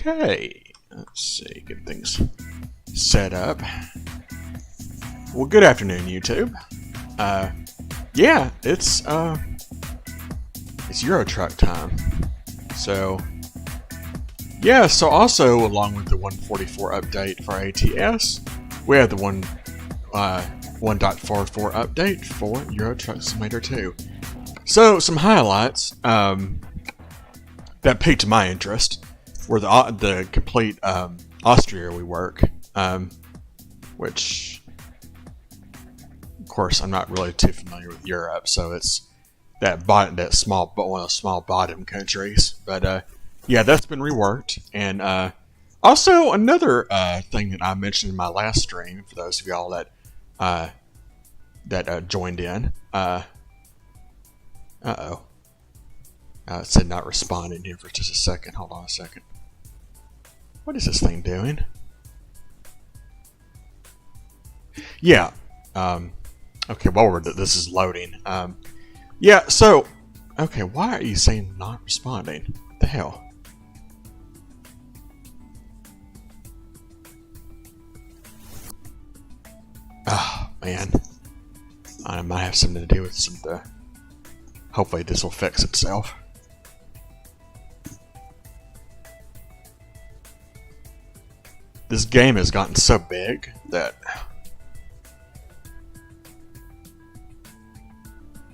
Okay, let's see, get things set up. Well, good afternoon, YouTube. Yeah, it's Euro Truck time. So, yeah, so also along with the 144 update for ATS, we have the 1.44 update for Euro Truck Simulator 2. So, some highlights that piqued my interest were the complete Austria rework, which, of course, I'm not really too familiar with Europe, so it's one of the small bottom countries. But yeah, that's been reworked, and also another thing that I mentioned in my last stream for those of y'all that joined in. It said not responding here for just a second. Hold on a second. What is this thing doing? Yeah. Okay, while this is loading. Yeah, so... Okay, why are you saying not responding? What the hell? Oh, man. I might have something to do with some of the... Hopefully this will fix itself. This game has gotten so big that...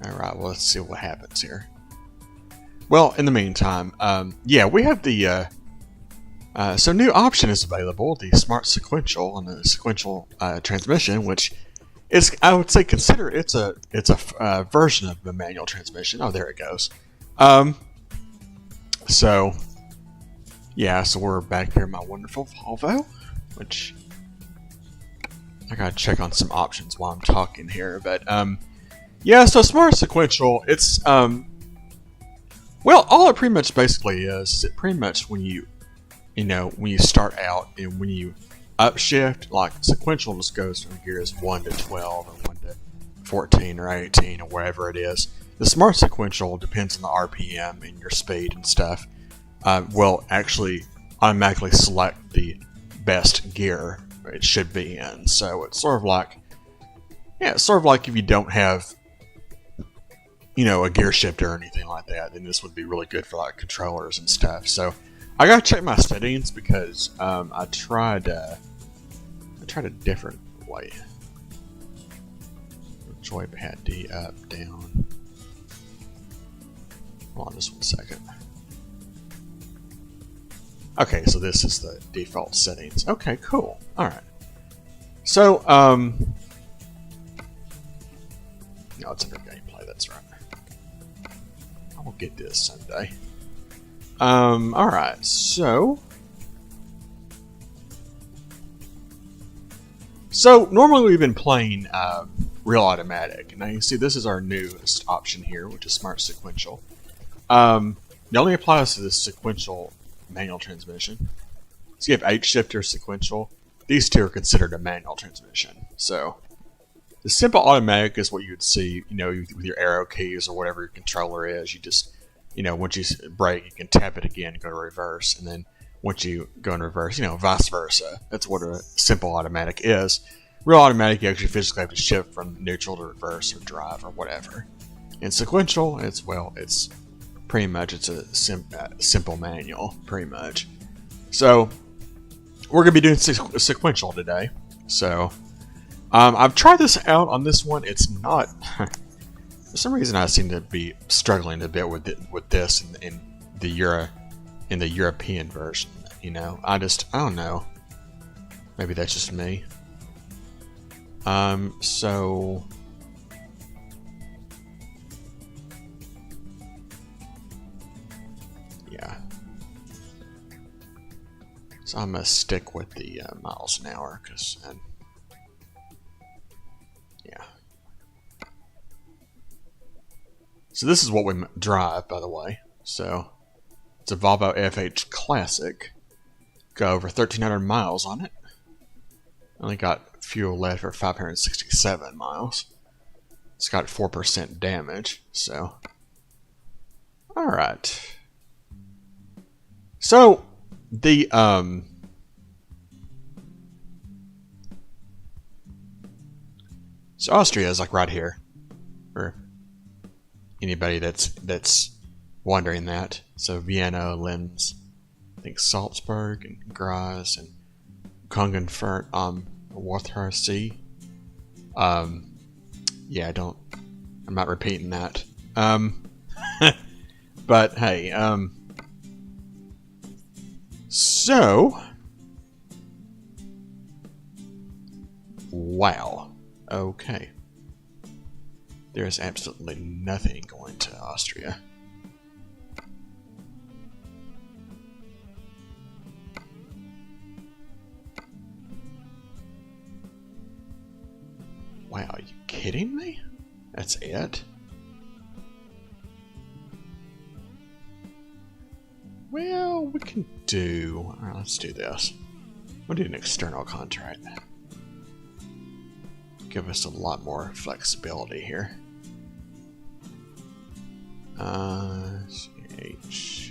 Alright, well, let's see what happens here. Well, in the meantime, yeah, we have the... so new option is available, the Smart Sequential and the Sequential transmission, which is, I would say, consider it's a version of the manual transmission. Oh, there it goes. So, yeah, so we're back here in my wonderful Volvo, which I gotta check on some options while I'm talking here, but yeah, so Smart Sequential, it's well, all it pretty much basically is it pretty much when you start out and when you upshift, like sequential just goes from gears 1 to 12 or 1 to 14 or 18 or wherever it is. The Smart Sequential depends on the RPM and your speed and stuff. Will actually automatically select the best gear it should be in. So it's sort of like, yeah, it's sort of like if you don't have, a gear shifter or anything like that, then this would be really good for like controllers and stuff. So I gotta check my settings because I tried a different way. Joypad D up, down. Hold on just 1 second. Okay, so this is the default settings. Okay, cool. Alright. So, no, it's under gameplay, that's right. I will get this someday. Alright, so... So, normally we've been playing real automatic. Now you see this is our newest option here, which is Smart Sequential. It only applies to the sequential manual transmission. So you have H shifter, sequential. These two are considered a manual transmission. So the simple automatic is what you would see, with your arrow keys or whatever your controller is. You just, once you brake, you can tap it again, go to reverse, and then once you go in reverse, vice versa. That's what a simple automatic is. Real automatic, you actually physically have to shift from neutral to reverse or drive or whatever. In sequential, it's pretty much it's a simple manual, pretty much. So we're gonna be doing sequential today. So I've tried this out on this one. It's not for some reason I seem to be struggling a bit with this in the European version. I don't know. Maybe that's just me. So. Yeah. So I'm going to stick with the miles an hour, because, yeah. So this is what we drive, by the way. So, it's a Volvo FH Classic. Got over 1,300 miles on it. Only got fuel left for 567 miles. It's got 4% damage, so. Alright. So, The so Austria is like right here, for anybody that's wondering that. So Vienna, Linz, I think Salzburg and Graz and Kongenfurt, Warthar Sea. Yeah, I'm not repeating that. But hey, so wow. Okay. There's absolutely nothing going to Austria. Wow, are you kidding me? That's it? Well, we can do... Alright, let's do this. We'll do an external contract. Give us a lot more flexibility here. CH.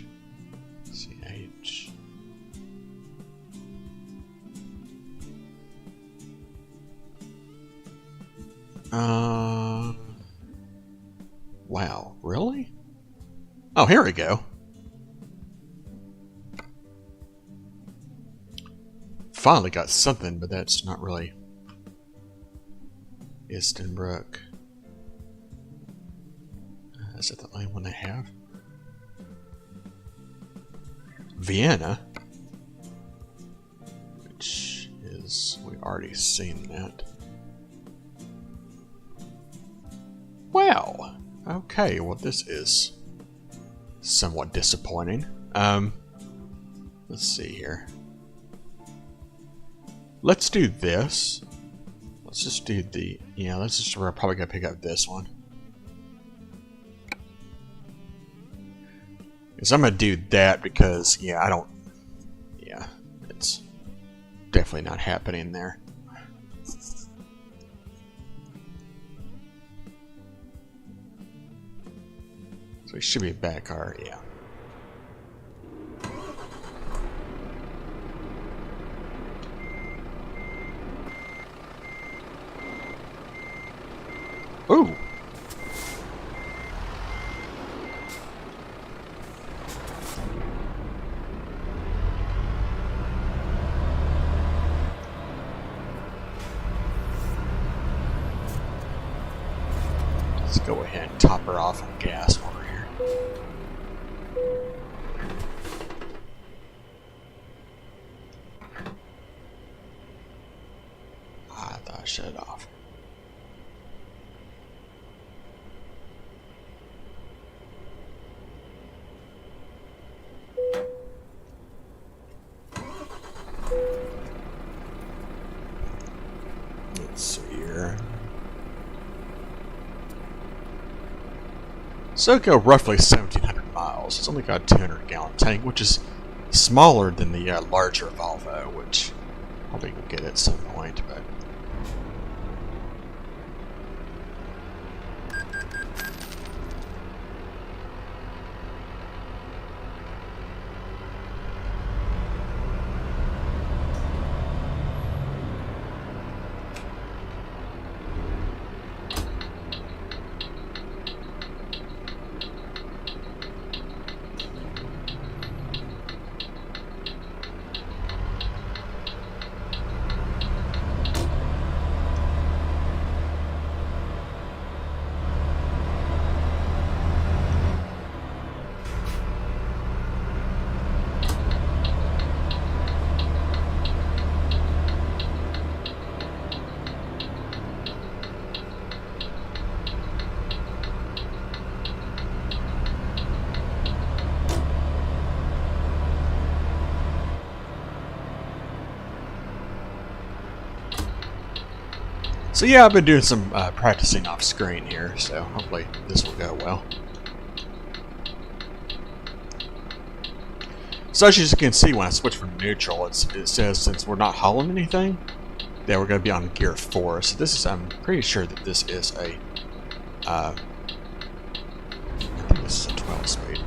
Wow, really? Oh, here we go. Finally got something, but that's not really Istenbrook. Is that the only one they have? Vienna, which is, we've already seen that. Wow. Okay, well this is somewhat disappointing. Let's see here. Let's do this. Let's just do the, yeah, we're probably gonna pick up this one. Because I'm gonna do that because, yeah, it's definitely not happening there. So we should be back our, yeah. Ooh. Let's go ahead and top her off on gas while we're here. I thought I shut it off. Let's see here. So go roughly 1,700 miles. It's only got a 200-gallon tank, which is smaller than the larger Volvo, which probably will get at some point, but... So yeah, I've been doing some practicing off screen here, so hopefully this will go well. So as you can see, when I switch from neutral, it says since we're not hauling anything, that we're going to be on gear 4. So this is, I'm pretty sure that this is a, I think this is a 12 speed.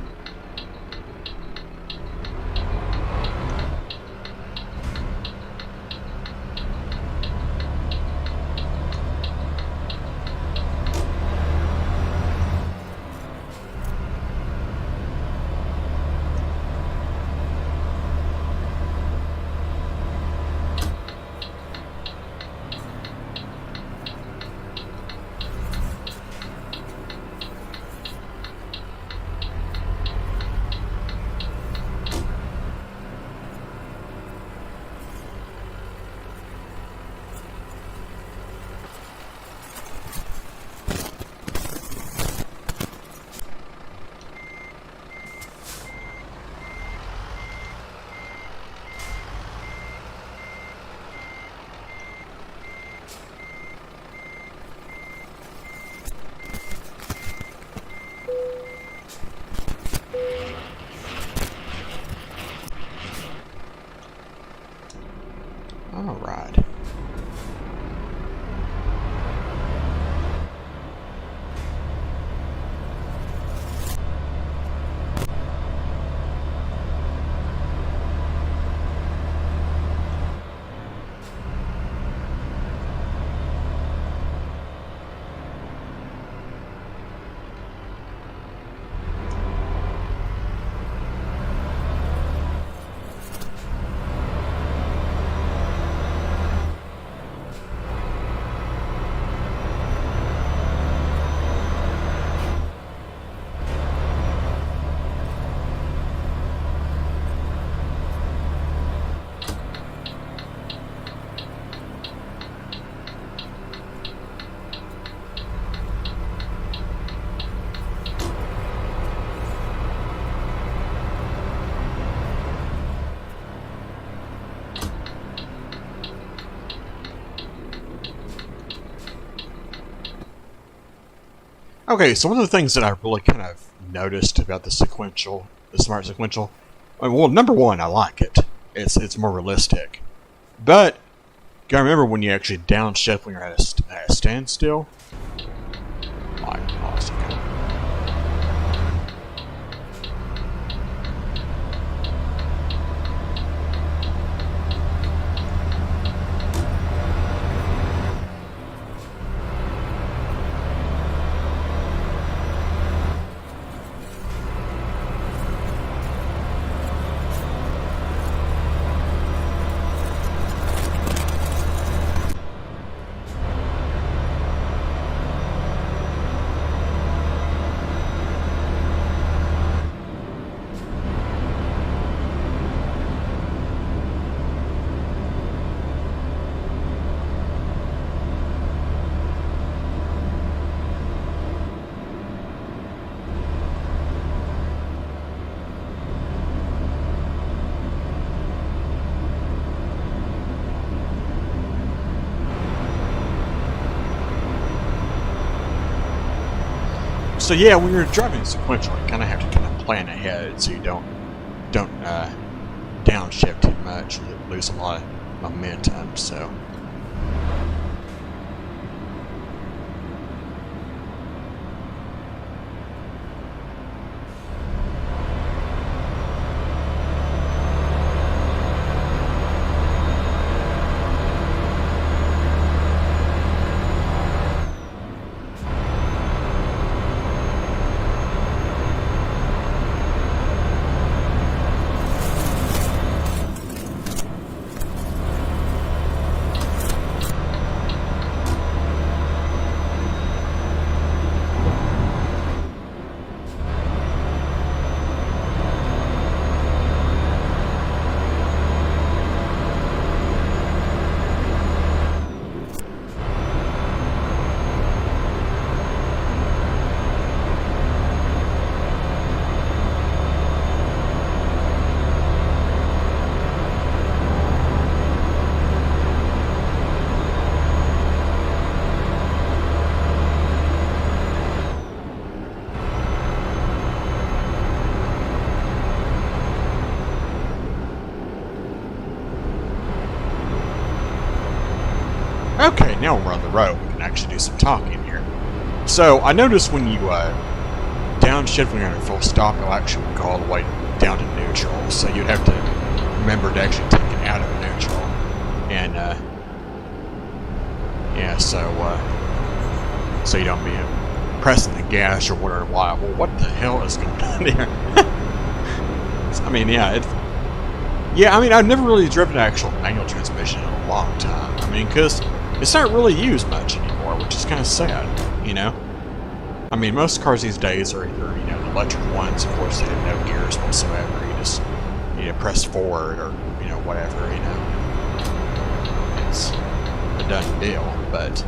Alright. Okay, so one of the things that I really kind of noticed about the smart sequential, well, number one, I like it. It's more realistic. But, you gotta remember when you actually downshift when you're at a standstill. Like, pause, okay. So yeah, when you're driving sequential, you kind of have to kind of plan ahead so you don't downshift too much, you lose a lot of momentum. So. Okay, now we're on the road. We can actually do some talking here. So, I noticed when you downshift when you're at a full stop, it'll actually go all the way down to neutral. So you'd have to remember to actually take it out of neutral. And, yeah, so you don't be pressing the gas or wondering why. Well, what the hell is going on here? I mean, I've never really driven an actual manual transmission in a long time. I mean, because it's not really used much anymore, which is kind of sad, you know? I mean, most cars these days are either, the electric ones, of course, they have no gears whatsoever. You just, press forward or, whatever, It's a done deal, but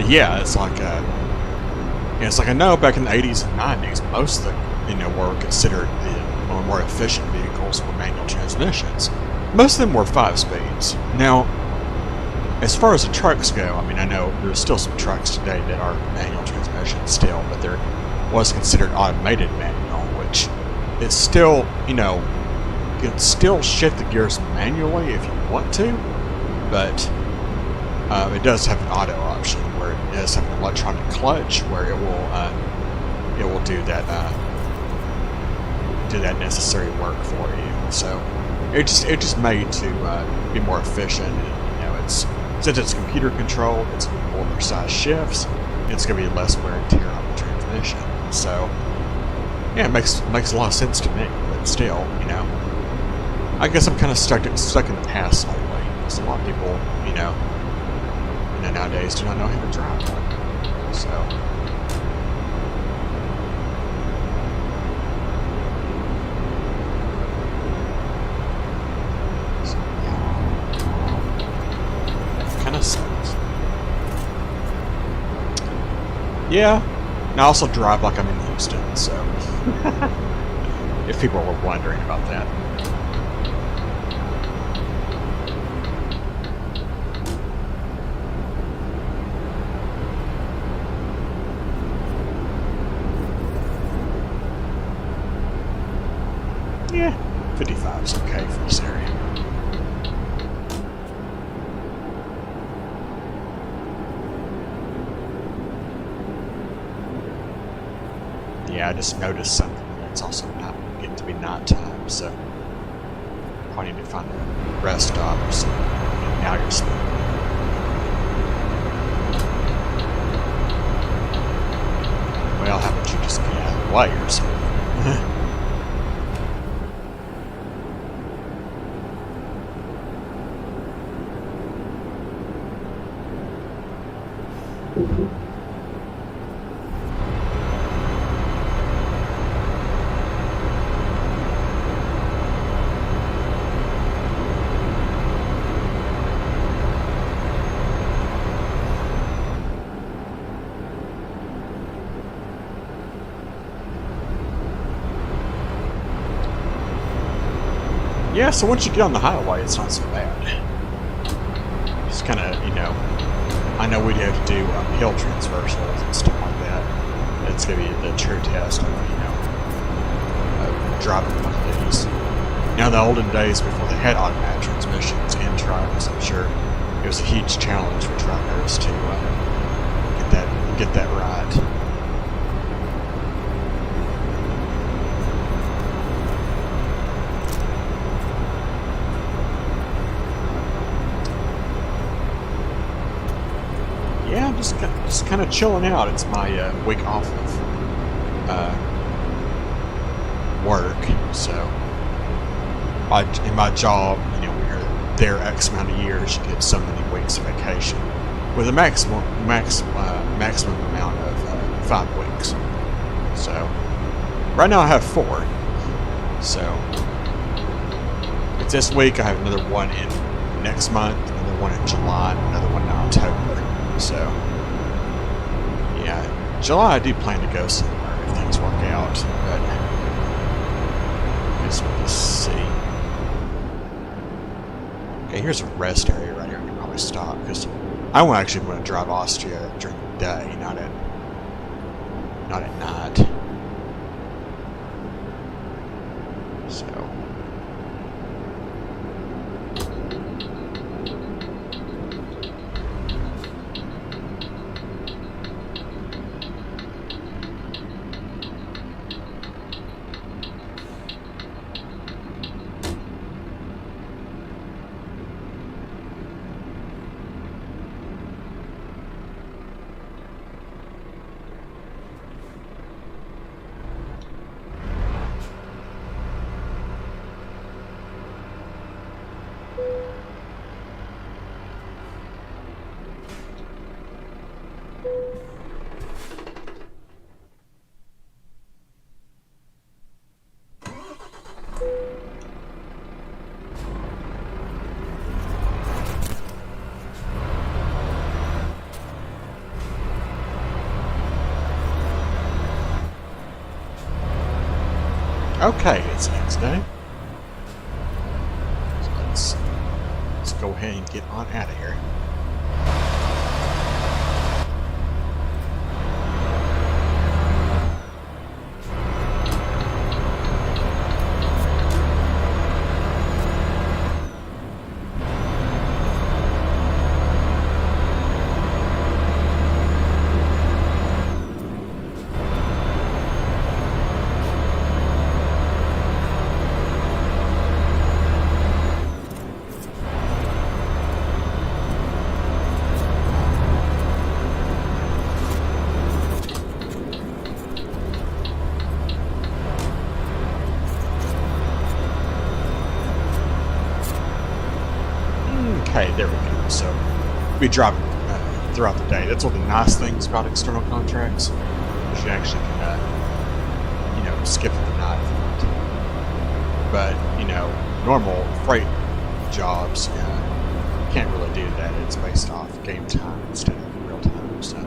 yeah, it's like, I know back in the 80s and 90s, most of the, were considered the more efficient vehicles were manual transmissions. Most of them were 5 speeds. Now, as far as the trucks go, I mean, I know there's still some trucks today that are manual transmissions still, but there was considered automated manual, which is still, can still shift the gears manually if you want to, but it does have an auto option where it does have an electronic clutch where it will do that necessary work for you. So it's just made to be more efficient. And, since it's computer controlled, it's more precise shifts. It's going to be less wear and tear on the transmission. So yeah, it makes a lot of sense to me. But still, I guess I'm kind of stuck in the past slightly. Because a lot of people, nowadays do not know how to drive one. So. Kind of sucks. Yeah, and I also drive like I'm in Houston, so if people were wondering about that. Yeah, 55 is okay for this area. Yeah, I just noticed something. It's also not getting to be night time, so I need to find a rest stop or something. Now you're sleeping. Well, how about you just get out of the way or something? Yeah, so once you get on the highway, it's not so bad. It's kind of, I know we'd have to do hill transversals and stuff like that. It's going to be the true test of, driving one of these. The olden days before they had automatic transmissions in trucks, I'm sure it was a huge challenge for truckers to get that right. Yeah, I'm just kind of chilling out. It's my week off of work, so in my job, when you're there X amount of years, you get so many weeks of vacation with a maximum amount of 5 weeks. So right now I have 4. So it's this week. I have another one in next month, another one in July, and another one in October. So, yeah, July I do plan to go somewhere if things work out, but I guess we'll just see. Okay, here's a rest area right here. I can probably stop, because I won't actually want to drive Austria during the day, not at night. So. Okay, it's the next day. So let's go ahead and get on out of here. Hey, there we go. So we drop throughout the day. That's one of the nice things about external contracts. Is you actually can, skip the night if you want to. But normal freight jobs can't really do that. It's based off game time instead of real time. So.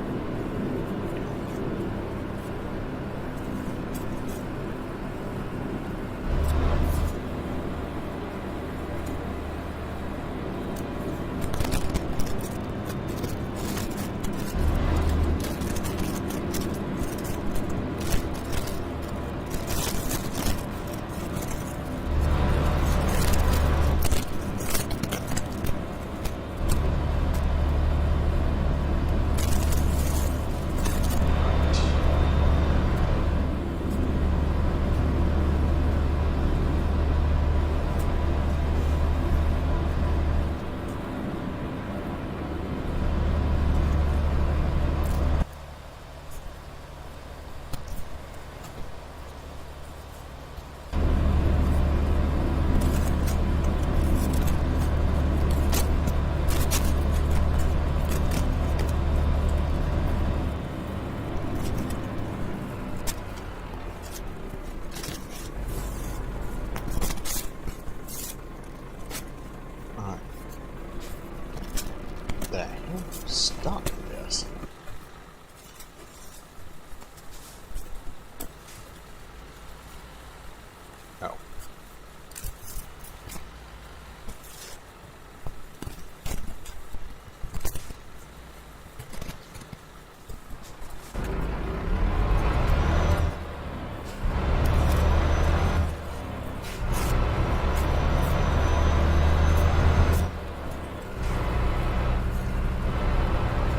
Stop this. Oh.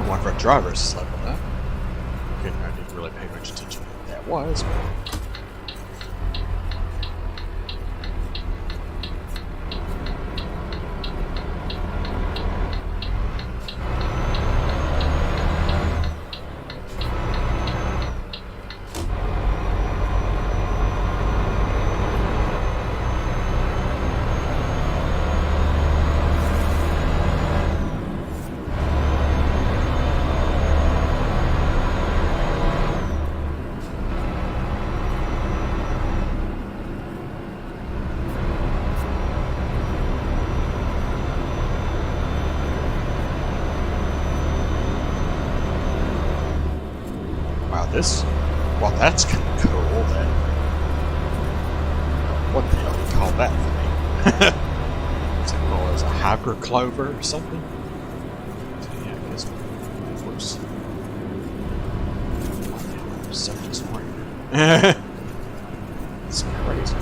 One for drivers level that. Okay, I didn't really pay much attention to what that was. Well, that's kind of cool. That what the hell do you call that thing? Is it called as a hyper clover or something? So, yeah, I guess. Of course. What the hell? I'm so disappointed. It's crazy.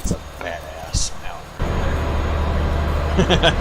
It's a badass mountain.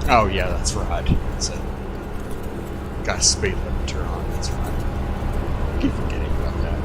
Oh yeah, that's right. It's a got a speed limiter on. That's right. I keep forgetting about that.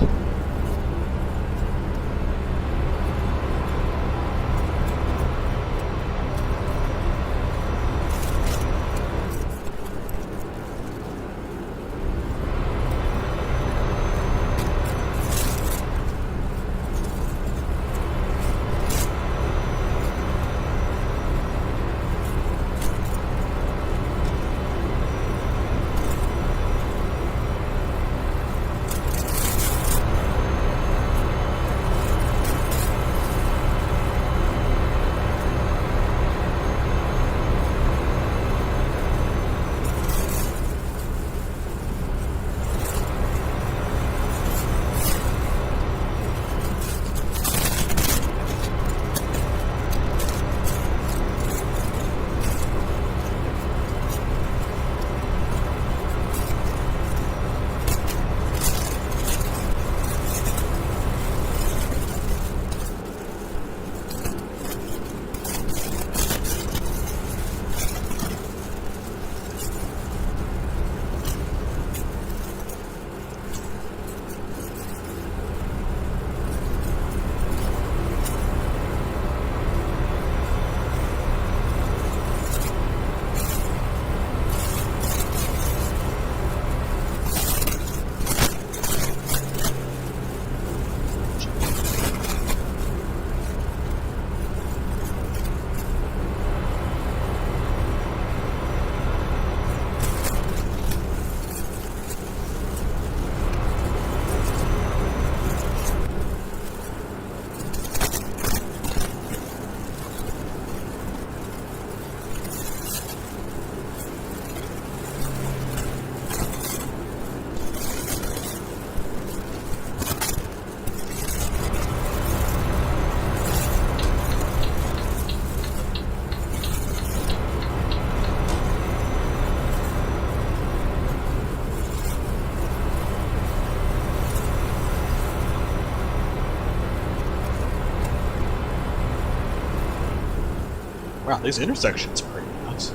Wow, these intersections are pretty nice.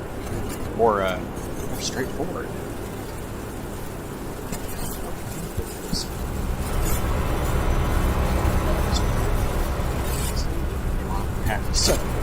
More straightforward. Half a second.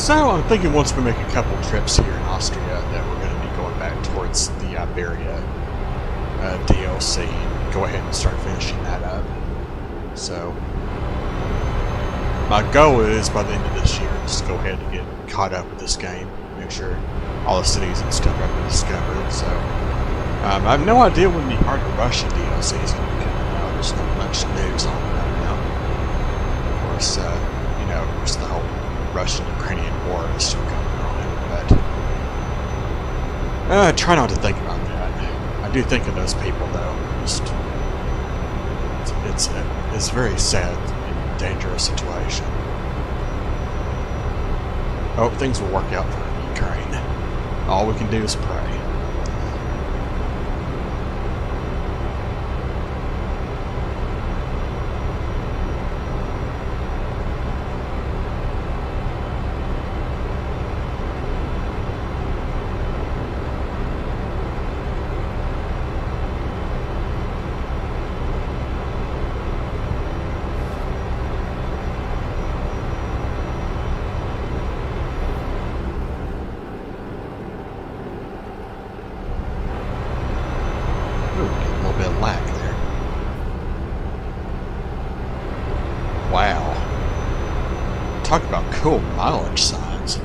So I'm thinking once we make a couple trips here in Austria that we're going to be going back towards the Iberia DLC and go ahead and start finishing that up. So my goal is by the end of this year just go ahead and get caught up with this game, make sure all the cities and stuff have been discovered. So I have no idea when the Heart of Russia DLC is going to be coming out. There's not much news on it right now. Of course, the whole Russian-Ukrainian war is still coming on it, but try not to think about that. I do think of those people, though. It's a very sad and dangerous situation. I hope things will work out for Ukraine. All we can do is pray. Wow. Talk about cool mileage signs.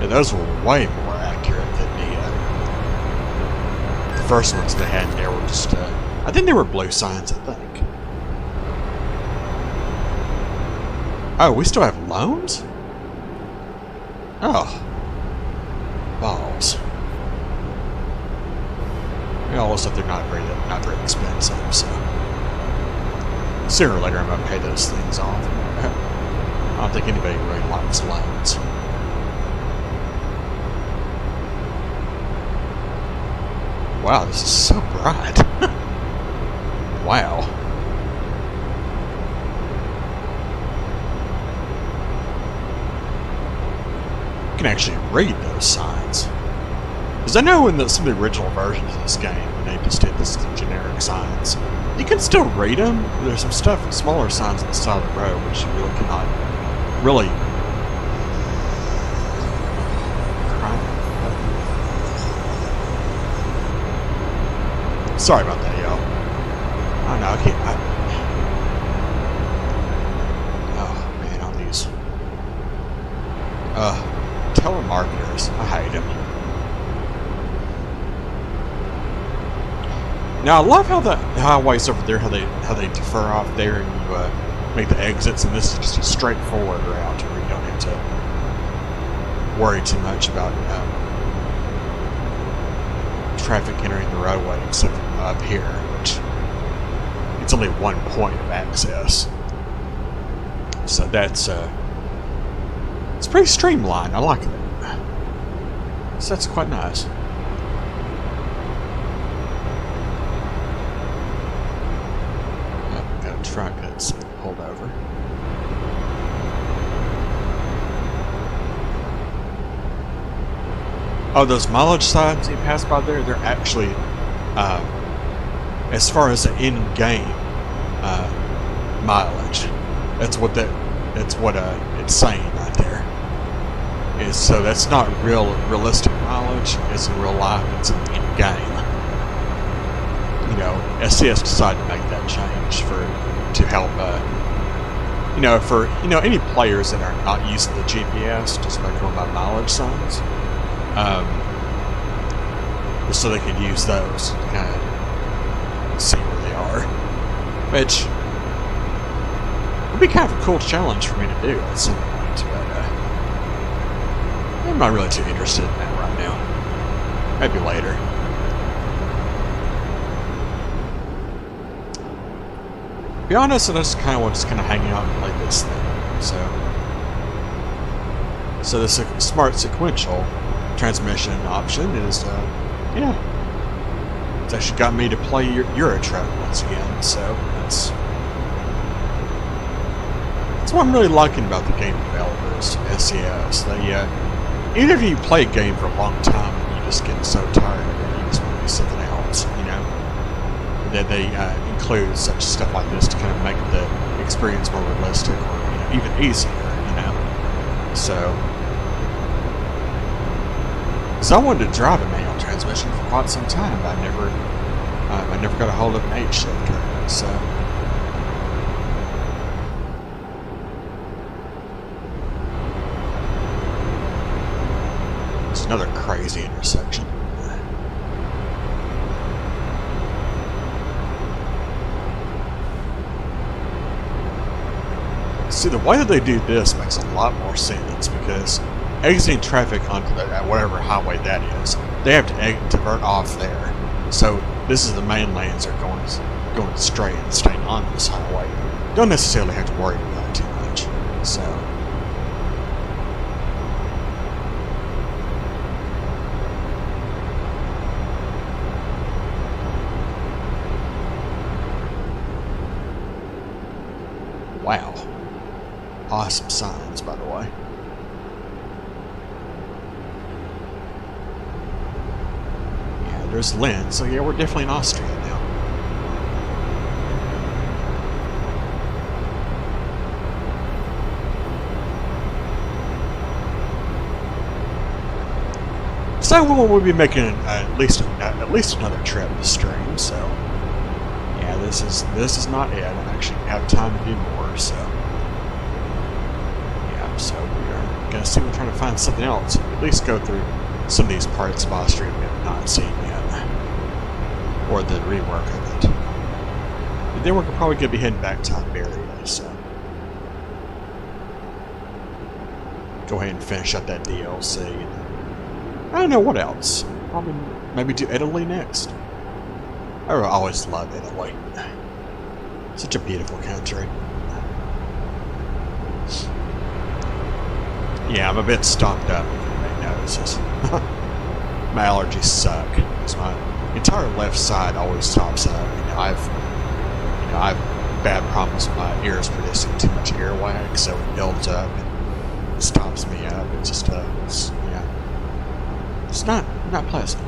Yeah, those were way more accurate than the first ones they had. They were just, I think they were blue signs, I think. Oh, we still have loans? Oh. Balls. It all looks like they're not very expensive, so sooner or later I'm gonna pay those things off. I don't think anybody really likes loans. Wow, this is so bright. Wow. You can actually read those signs. Because I know in some of the original versions of this game, when they just did this generic signs, you can still read them. There's some smaller signs on the side of the road, which you really cannot really. Sorry about that, y'all. I don't know. I can't. Oh man, on these telemarketers, I hate them. Now I love how the highways over there, how they defer off there, and you make the exits, and this is just a straightforward route where you don't have to worry too much about traffic entering the roadway, except from up here, which it's only one point of access. So that's it's pretty streamlined. I like it. So that's quite nice. Truck that's pulled over. Oh, those mileage signs you pass by there, they're actually, as far as the in-game mileage, that's what it's saying right there. So that's not realistic mileage. It's in real life. It's in-game. You know, SCS decided to make that change to help, for any players that are not using the GPS, just by going by mileage signs, just so they could use those to kind of see where they are, which would be kind of a cool challenge for me to do at some point, but I'm not really too interested in that right now. Maybe later. To be honest, I just kind of want to hang out and play this thing. So the smart sequential transmission option is, it's actually got me to play Euro Truck once again. So that's what I'm really liking about the game developers, SCS. They either you play a game for a long time and you just get so tired of it, you just want to do something else, that they include such stuff like this to kind of make the experience more realistic or even easier, So So I wanted to drive a manual transmission for quite some time, but I never got a hold of an 8-shifter. So it's another crazy intersection. See, the way that they do this makes a lot more sense because exiting traffic onto whatever highway that is, they have to divert off there. So this is the main lanes are going straight and staying on this highway. Don't necessarily have to worry about it too much. So wow. Awesome signs, by the way. Yeah, there's Lynn, so yeah, we're definitely in Austria now. So we'll be making at least another trip to stream. So yeah, this is not it. I actually have time to do more. So we are going to see if we're trying to find something else. At least go through some of these parts of Austria we have not seen yet. Or the rework of it. And then we're probably going to be heading back to Iberia, so go ahead and finish up that DLC. I don't know what else. Probably maybe do Italy next. I always love Italy. Such a beautiful country. Yeah, I'm a bit stomped up, if anybody notices. My allergies suck. Because my entire left side always stops up. I've bad problems with my ears producing too much earwax, so it builds up and it stops me up. It's just it's not pleasant.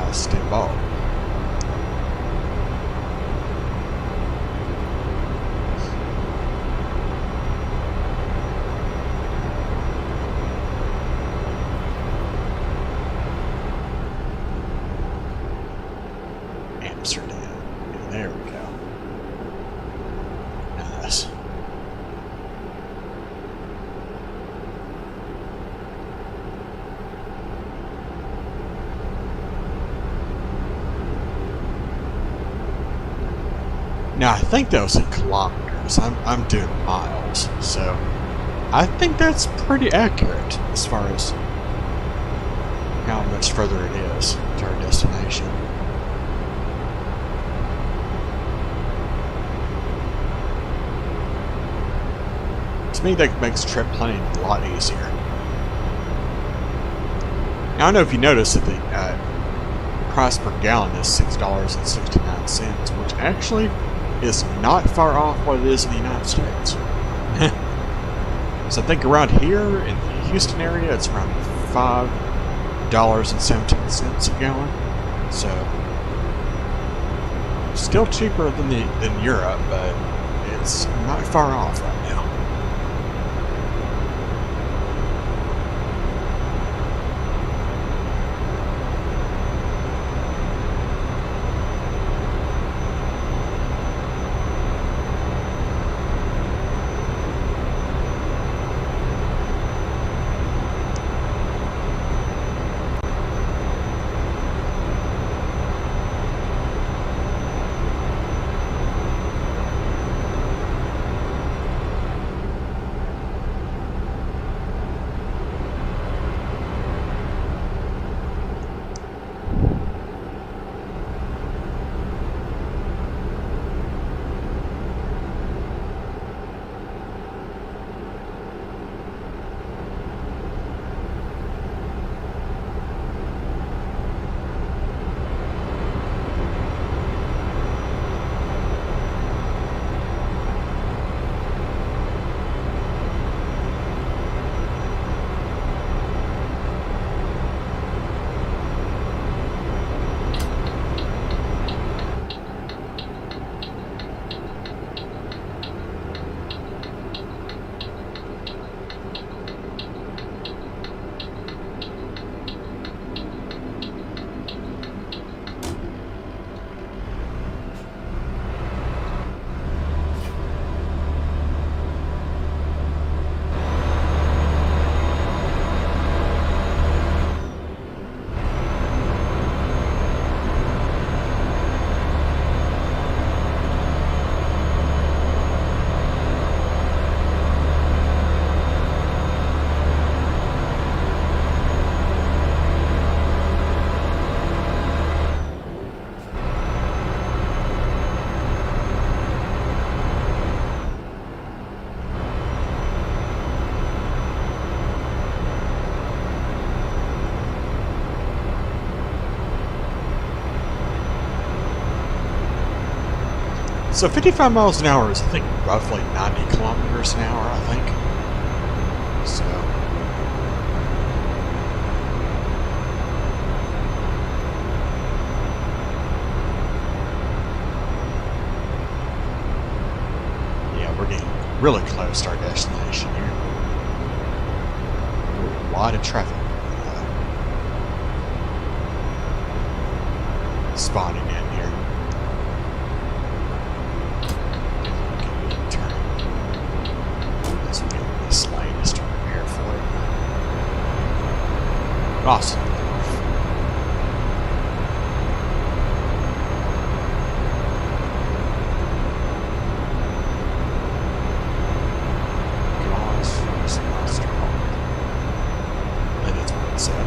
Istanbul. Amsterdam. Yeah, there we go. Nice. Now I think that was in kilometers. I'm doing miles, so I think that's pretty accurate as far as how much further it is to our destination. To me, that makes trip planning a lot easier. Now I don't know if you noticed that the price per gallon is $6.69, which actually is not far off what it is in the United States. So I think around here in the Houston area, it's around $5.17 a gallon. So still cheaper than Europe, but it's not far off right now. So 55 miles an hour is, I think, roughly 90 kilometers an hour, I think. So... yeah, we're getting really close to our destination here. A lot of traffic spawning in here. As we get this lane just to prepare for it. Awesome. Austria. I think that's what it said.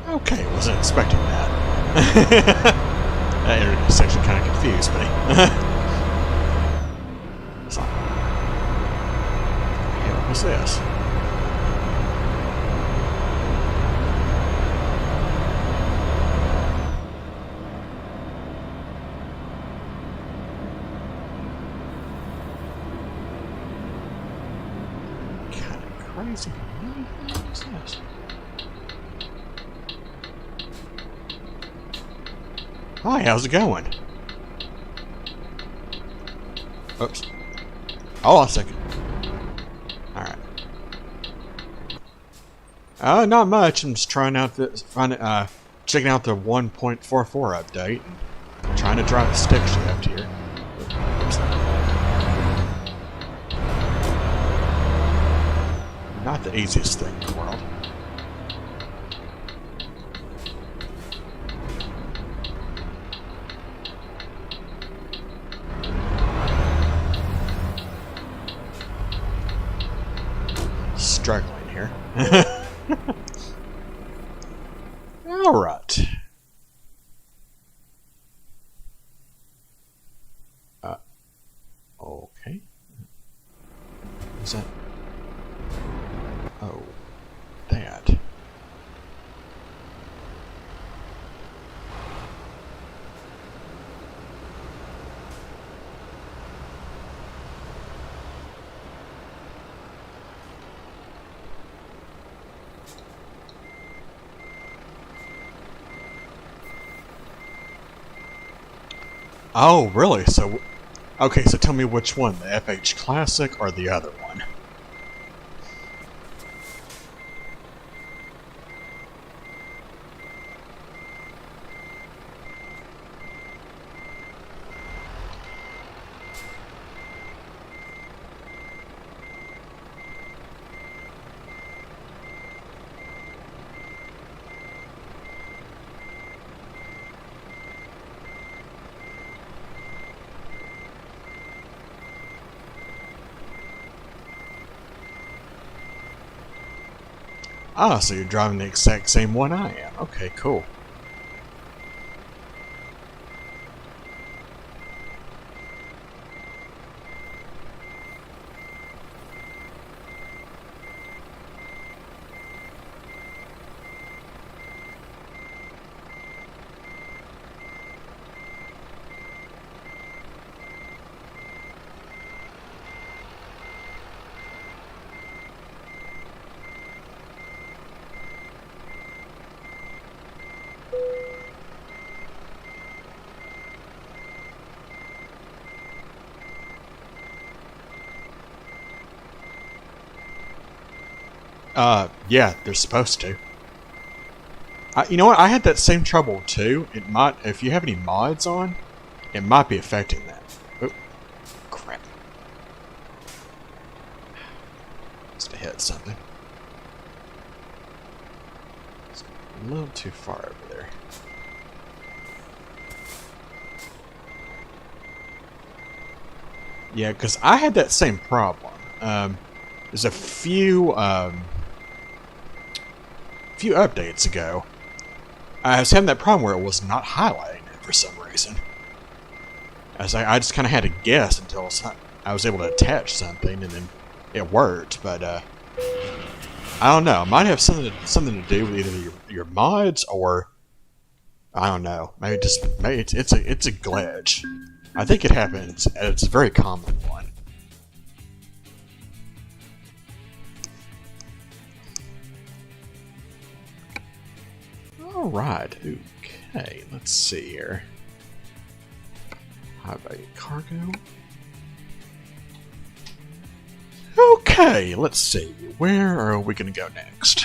Okay, wasn't expecting that. That intersection kind of confused me. So, what was this? Kind of crazy. What is this? Hi, how's it going? Oops. Hold on a second. Alright. Not much. I'm just trying out this, checking out the 1.44 update and trying to drive the stick shift here. Oops. Not the easiest thing in the world. Struggling here. All right. Okay. Is that? Oh, that. Oh, really? So, okay, so tell me which one, the FH Classic or the other one? Ah, so you're driving the exact same one I am. Okay, cool. Yeah, they're supposed to. You know what? I had that same trouble too. It might, if you have any mods on, it might be affecting that. Oh, crap. Must have hit something. It's a little too far over there. Yeah, because I had that same problem. There's a few updates ago. I was having that problem where it was not highlighting it for some reason. I just kind of had to guess until I was able to attach something, and then it worked. But I don't know. It might have something to do with either your mods or I don't know. Maybe it's a glitch. I think it happens. It's a very common one. Alright, okay, let's see here. High value cargo. Okay, let's see. Where are we going to go next?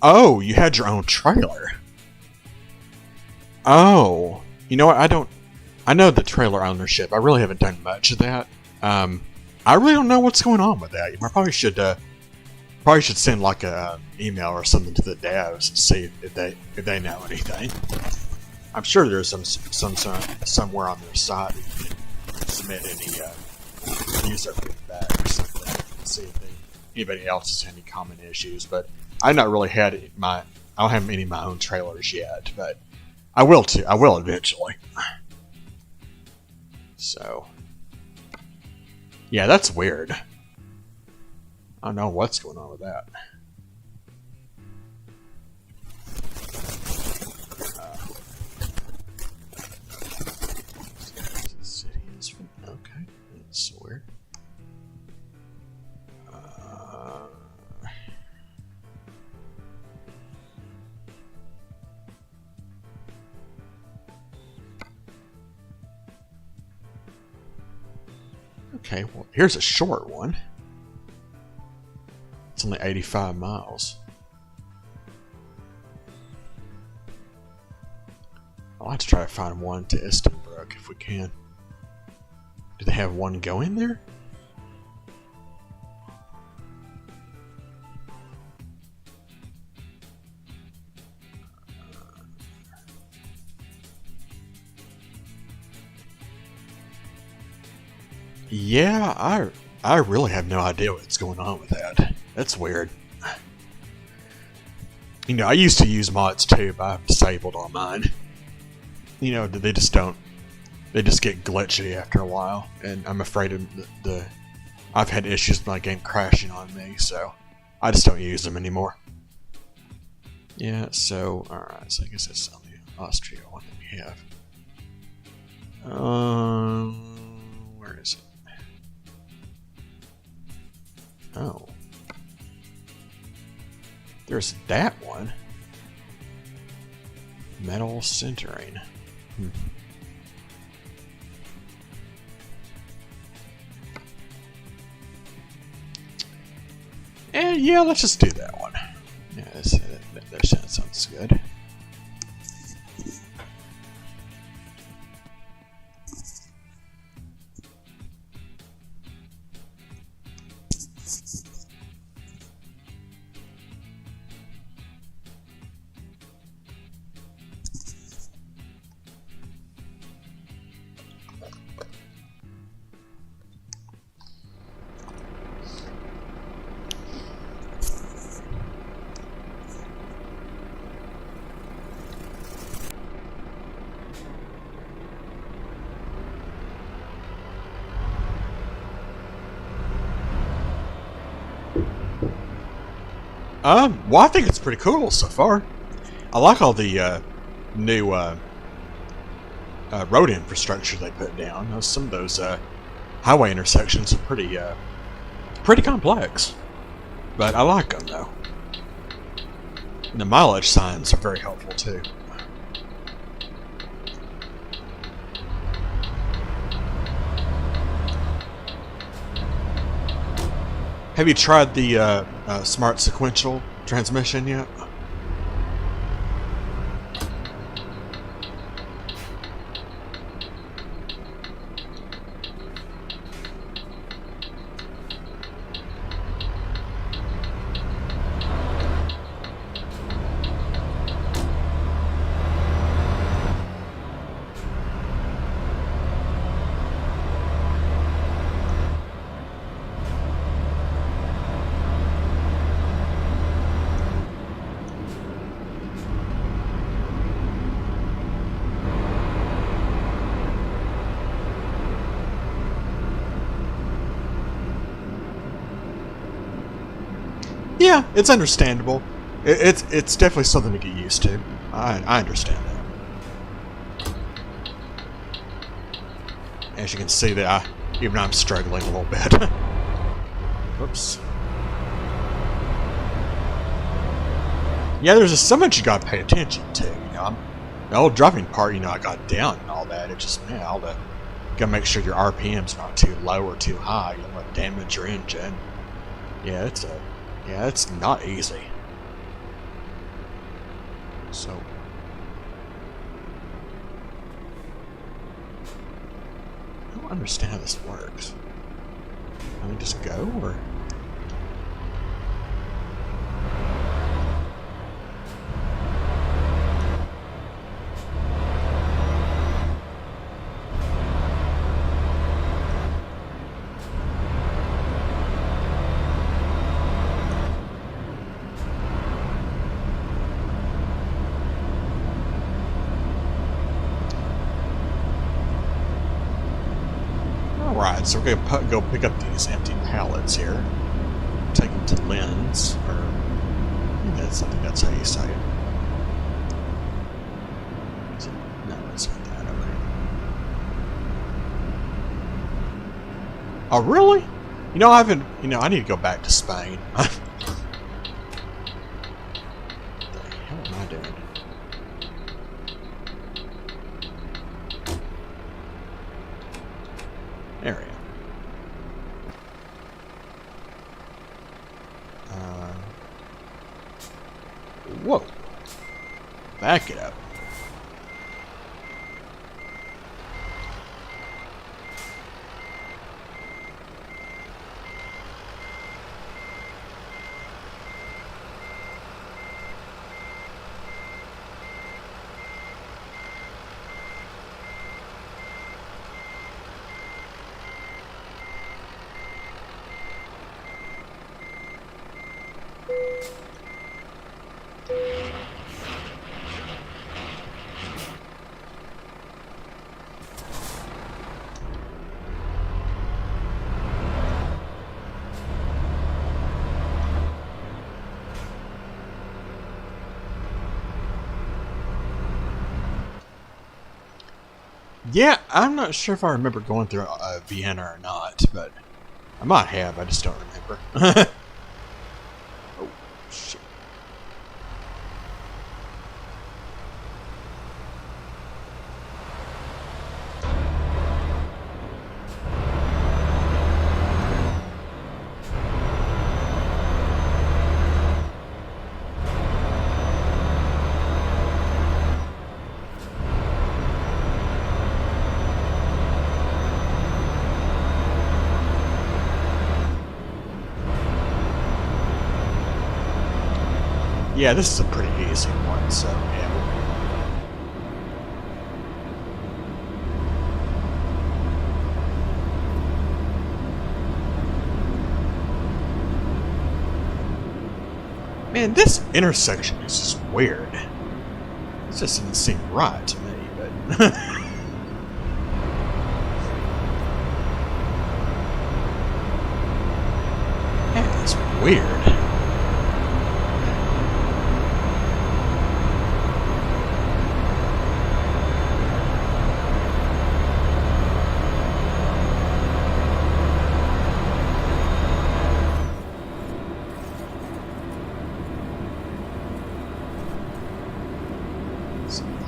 Oh, you had your own trailer. Oh, you know what? I know the trailer ownership. I really haven't done much of that. I really don't know what's going on with that. I probably should send like a email or something to the devs and see if they know anything. I'm sure there's somewhere on their site that you can submit any user feedback or something and see if anybody else has any common issues. But I've not really had I don't have any of my own trailers yet, but I will too. I will eventually. So, yeah, that's weird. I don't know what's going on with that. City is from, okay, that's weird. Okay, well, here's a short one. It's only 85 miles. I'll have to try to find one to Istanbul if we can. Do they have one going there? Yeah, I really have no idea what's going on with that. That's weird. You know, I used to use mods too, but I've disabled all mine. You know, they just get glitchy after a while, and I'm afraid of I've had issues with my game crashing on me, so I just don't use them anymore. Yeah, so, alright, so I guess that's Austria one that we have. Where is it? Oh. There's that one. Metal centering. And yeah, let's just do that one. Yeah, that sounds good. Well, I think it's pretty cool so far. I like all the new road infrastructure they put down. Some of those highway intersections are pretty complex, but I like them though. And the mileage signs are very helpful too. Have you tried the smart sequential transmission yet? Yeah, it's understandable. It's definitely something to get used to. I understand that. As you can see, that even I'm struggling a little bit. Whoops. Yeah, there's just so much you gotta pay attention to. You know, the whole driving part, you know, I got down and all that. It just, man, all the gotta make sure your RPM's not too low or too high. You don't want to damage your engine. Yeah, it's not easy. So, I don't understand how this works. Can we just go, or? Alright, so we're going to go pick up these empty pallets here. Take them to Lynn's, or I think that's how you say it. No, that's not that over there. Oh, really? You know, I need to go back to Spain. What the hell am I doing? Area. Whoa. Back it up. Yeah, I'm not sure if I remember going through Vienna or not, but I might have. I just don't remember. Oh, shit. Yeah, this is a pretty easy one, so yeah. Man, this intersection is just weird. It just doesn't seem right to me, but... Yeah, it's weird.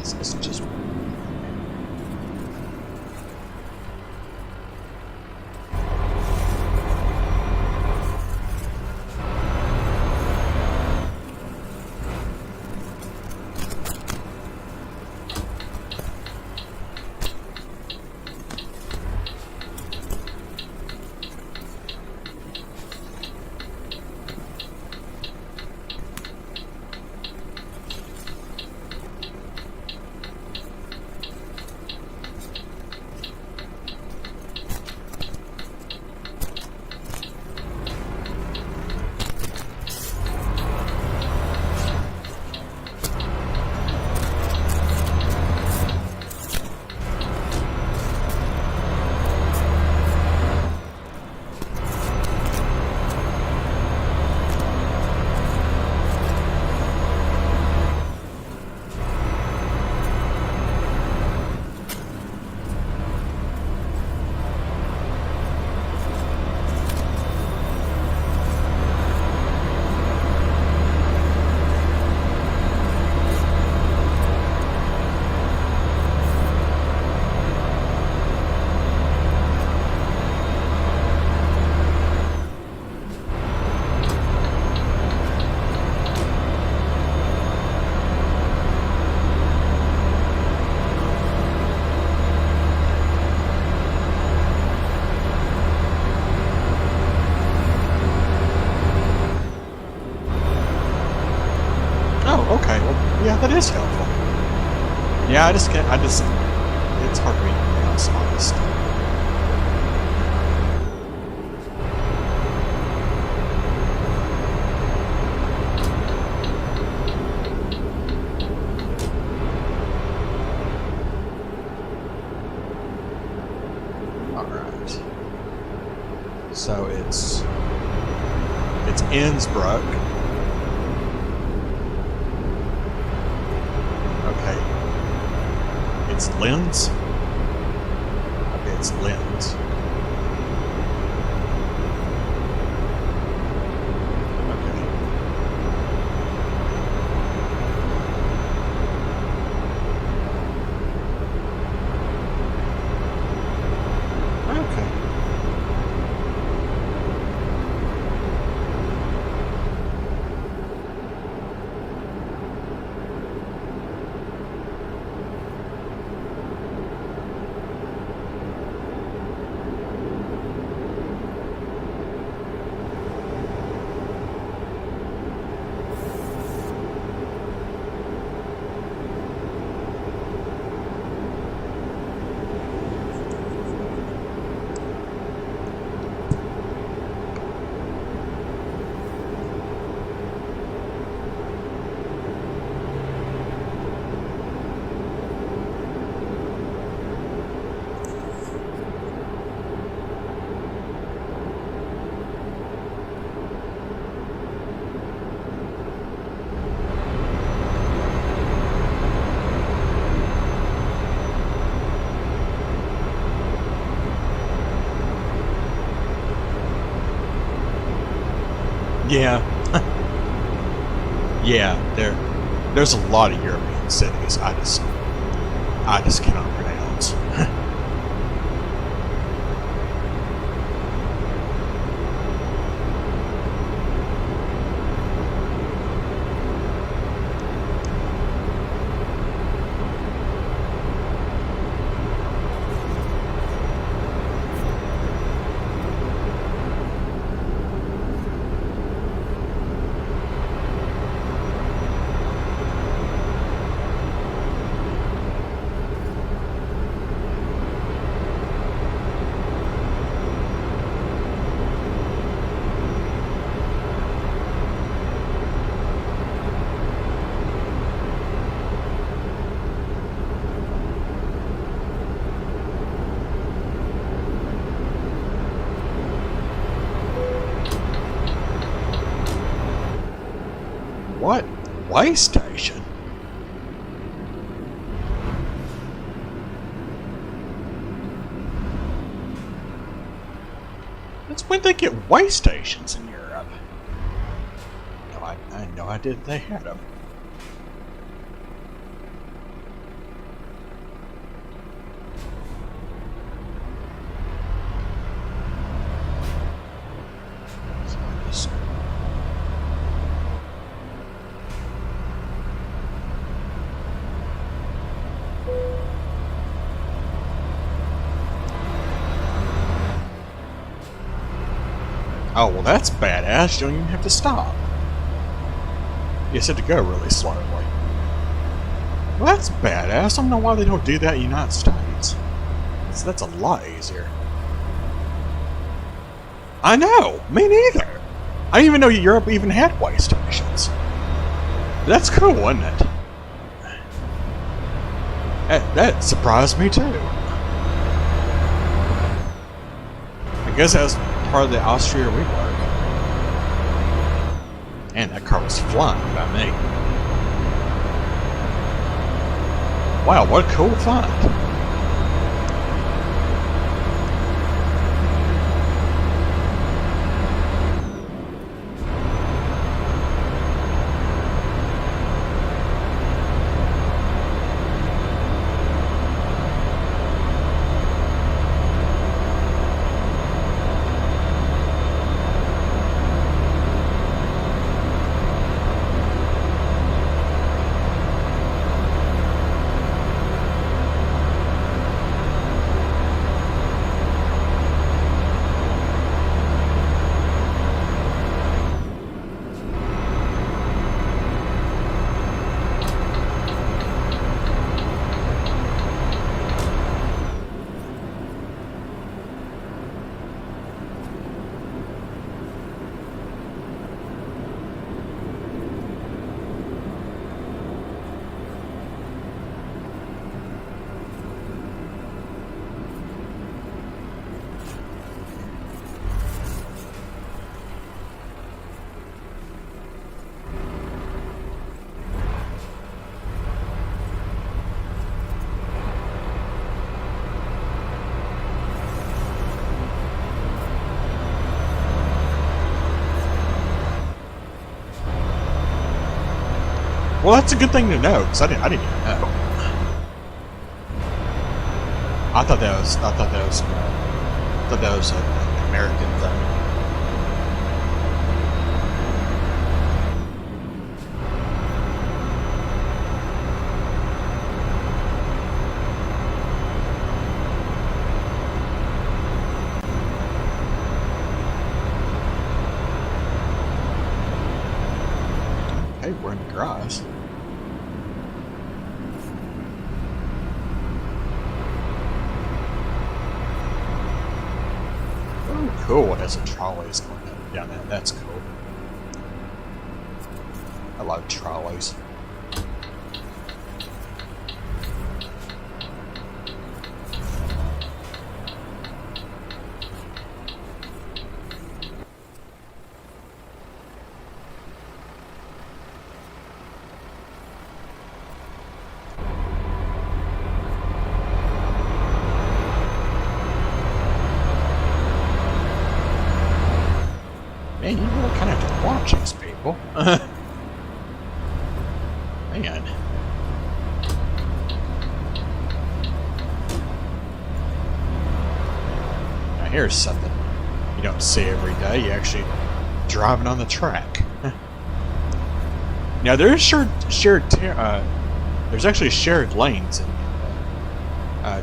It's just... Oh, okay. Well, yeah, that is helpful. Yeah, I just can't... It's hard for me to pronounce, honest. Alright. So it's Innsbruck. Okay. It's Linz? Okay, it's Linz. Okay. Okay. Yeah. Yeah, there's a lot of European cities I just cannot pronounce. What? Way station? That's when they get way stations in Europe. No, I had no idea they had them. Oh, well that's badass. You don't even have to stop. You just have to go really slowly. Well, that's badass. I don't know why they don't do that in the United States. That's a lot easier. I know! Me neither! I didn't even know Europe even had way stations. That's cool, isn't it? That surprised me too. I guess that was part of the Austria rework. And that car was flying by me. Wow, what a cool find. Well, that's a good thing to know, because I didn't even know. I thought that was an American thing. Hey, we're in the grass. Oh, cool. It has a trolleys going down there. That's cool. I love trolleys. Man, you really kind of Watch these people. Man. Now here's something you don't see every day. You actually driving on the track. Now there's there's actually shared lanes in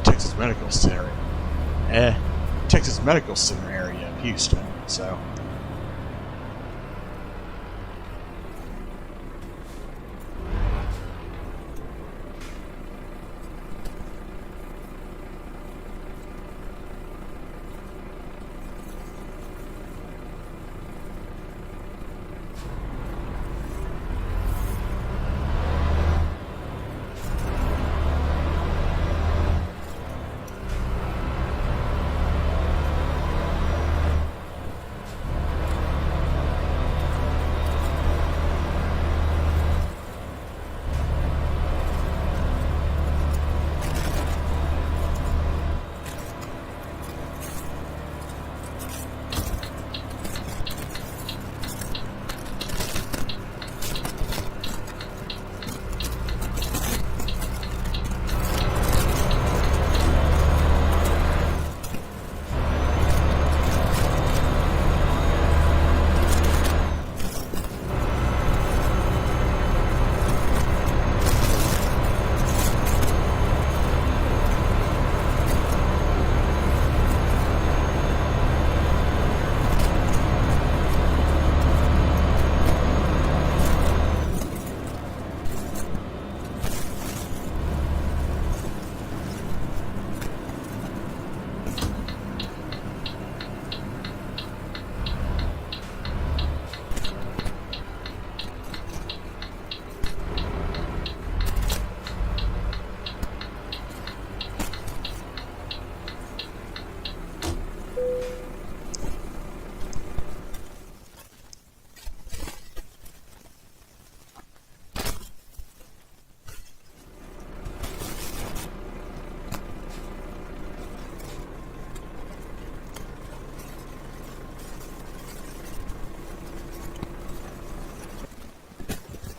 Texas Medical Center. Texas Medical Center area of Houston. So.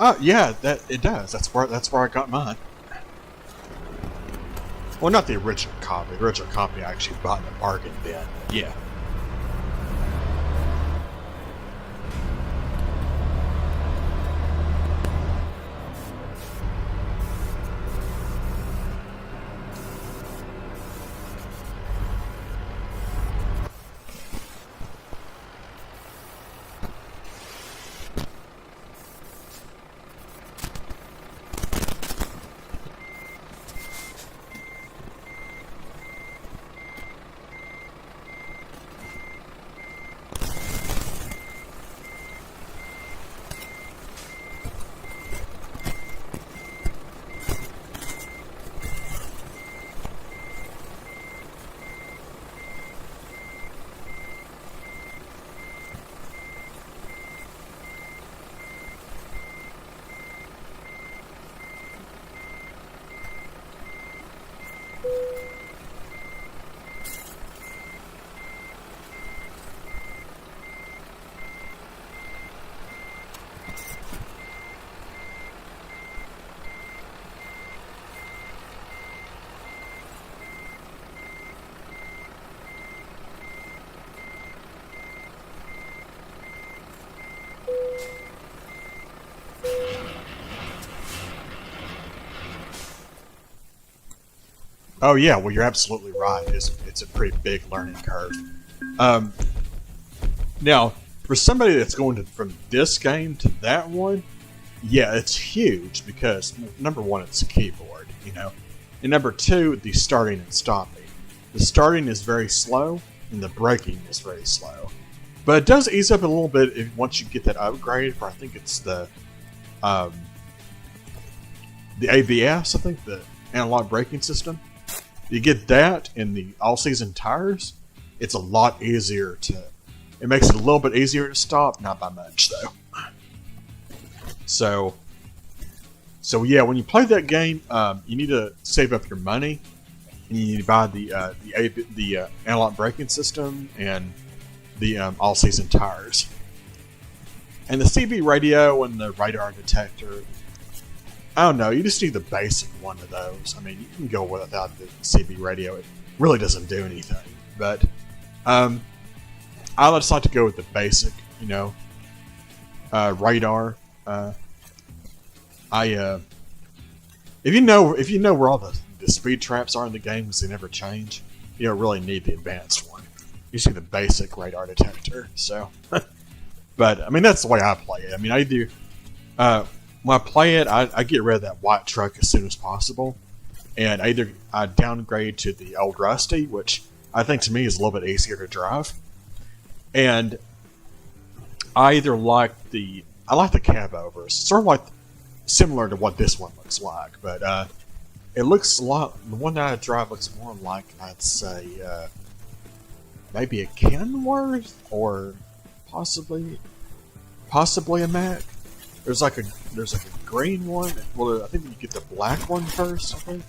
Oh yeah, that it does. That's where I got mine. Well, not the original copy. The original copy I actually bought in a bargain bin. Yeah. Oh yeah, well you're absolutely right. It's a pretty big learning curve. Um, Now, for somebody that's going from this game to that one, yeah, it's huge because number one, it's a keyboard, and number two, the starting and stopping. The starting is very slow, and the braking is very slow. But it does ease up a little bit once you get that upgrade for I think it's the ABS, I think the analog braking system. You get that in the all-season tires, it's a lot easier to. It makes it a little bit easier to stop, not by much though. So yeah, when you play that game, you need to save up your money, and you need to buy the analog braking system and the all-season tires. And the CB radio and the radar detector, I don't know, you just need the basic one of those. I mean, you can go without the CB radio. It really doesn't do anything. But I just like to go with the basic, you know, radar. If you know where all the speed traps are in the game, because they never change, you don't really need the advanced one. You just need the basic radar detector. So, but I mean, that's the way I play it. I mean, I do. When I play it, I get rid of that white truck as soon as possible, and I downgrade to the old Rusty, which I think to me is a little bit easier to drive. And I either like the cab over. It's sort of like similar to what this one looks like, but it looks a lot. The one that I drive looks more like, I'd say, maybe a Kenworth or possibly a Mack. There's like a green one. Well, I think you get the black one first. I think.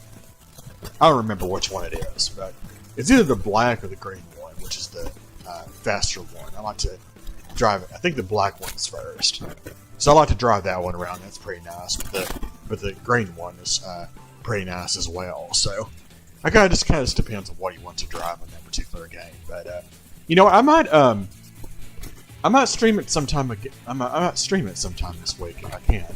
I don't remember which one it is, but it's either the black or the green one, which is the faster one. I like to drive it. I think the black one's first, so I like to drive that one around. That's pretty nice. But the green one is pretty nice as well. So I kind of just depends on what you want to drive in that particular game. But you know, I might stream it sometime. I might stream it sometime this week if I can.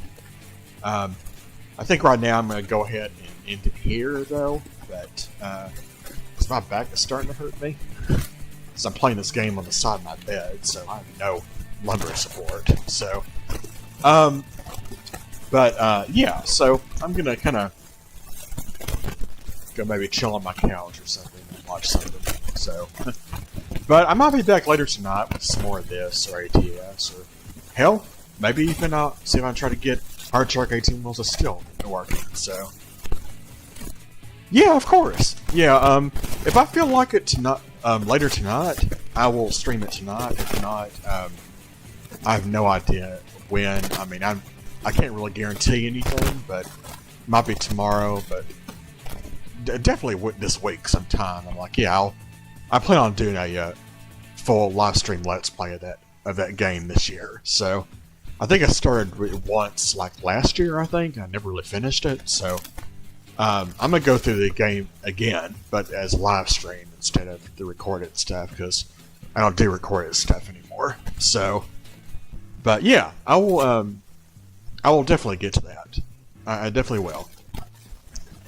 I think right now I'm going to go ahead and end it here, though. But because my back is starting to hurt me, because I'm playing this game on the side of my bed, so I have no lumbar support. So, yeah. So I'm going to kind of go maybe chill on my couch or something and watch something. So. But I might be back later tonight with some more of this, or ATS, or hell, maybe even see if I can try to get Hard Shark 18 Wheels of Steel working. So, yeah, of course. Yeah, if I feel like it tonight, later tonight, I will stream it tonight. If not, I have no idea when. I mean, I can't really guarantee anything, but it might be tomorrow. But definitely this week sometime. I'm like, yeah, I plan on doing a full live stream Let's Play of that game this year. So I think I started it once, like last year. I think I never really finished it. So I'm gonna go through the game again, but as a live stream instead of the recorded stuff, because I don't do recorded stuff anymore. So, but yeah, I will definitely get to that. I definitely will.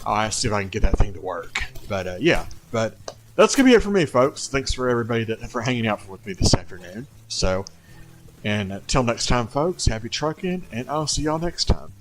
I'll see if I can get that thing to work. But yeah, but. That's going to be it for me, folks. Thanks for everybody for hanging out with me this afternoon. So, and until next time, folks, happy trucking, and I'll see y'all next time.